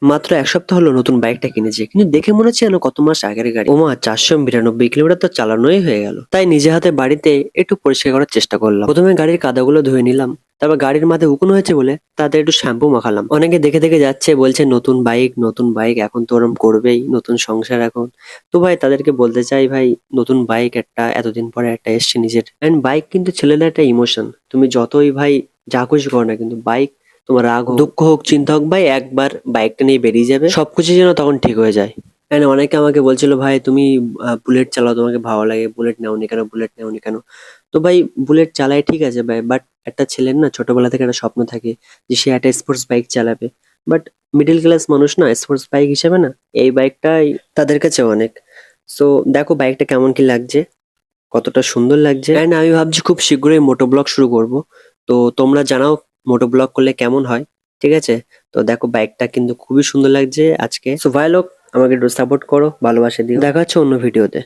মাত্র ১ সপ্তাহ হলো নতুন বাইকটা কিনেছি, কিন্তু দেখে মনে হচ্ছে যেন কত মাস আগের গাড়ি। ওমা, ৪৯২ কিলোমিটার তো চালানোই হয়ে গেল। তাই নিজে হাতে বাড়িতে একটু পরিষ্কার করার চেষ্টা করলাম। প্রথমে গাড়ির কাদাগুলো ধুয়ে নিলাম, তারপর গাড়ির মাথায় উকুন হয়েছে বলে তাতে একটু শ্যাম্পু মাখালাম। অনেকে দেখে দেখে যাচ্ছে, বলছে নতুন বাইক নতুন বাইক, এখন তো ওরম করবেই, নতুন সংসার এখন। তো ভাই তাদেরকে বলতে চাই, ভাই নতুন বাইক একটা এতদিন পরে একটা এসছে নিজের। এন্ড বাইক কিন্তু ছেলেদের একটা ইমোশন। তুমি যতই ভাই যা খুশি করো না, কিন্তু বাইক তোমার রাগ হোক, দুঃখ হোক, চিন্তা হোক, ভাই একবার বাইকটা নিয়ে বেরিয়ে যাবে, সবকিছু যেন তখন ঠিক হয়ে যায়। এন্ড অনেকে আমাকে বলছিল, ভাই তুমি বুলেট চালাও, তোমাকে ভালো লাগে, বুলেট নেওনি কেন, বুলেট নেওনি কেন? তো ভাই বুলেট চালাই ঠিক আছে ভাই, বাট একটা ছেলের না ছোটবেলা থেকে একটা স্বপ্ন থাকে যে সে একটা স্পোর্টস বাইক চালাবে। বাট মিডল ক্লাস মানুষ না, স্পোর্টস বাইক হিসেবে না এই বাইকটাই তাদের কাছে অনেক। সো দেখো বাইকটা কেমন কি লাগছে, কতটা সুন্দর লাগছে। এন্ড আমি ভাবছি খুব শীঘ্রই মোটো ব্লগ শুরু করব। তো তোমরা জানাও মোটো ব্লগ করলে কেমন হয়, ঠিক আছে? তো দেখো বাইকটা কিন্তু খুবই সুন্দর লাগছে আজকে। সো ভাই লোক, আমাকে একটু সাপোর্ট করো, ভালোবাসা দিও। দেখা হচ্ছে অন্য ভিডিওতে।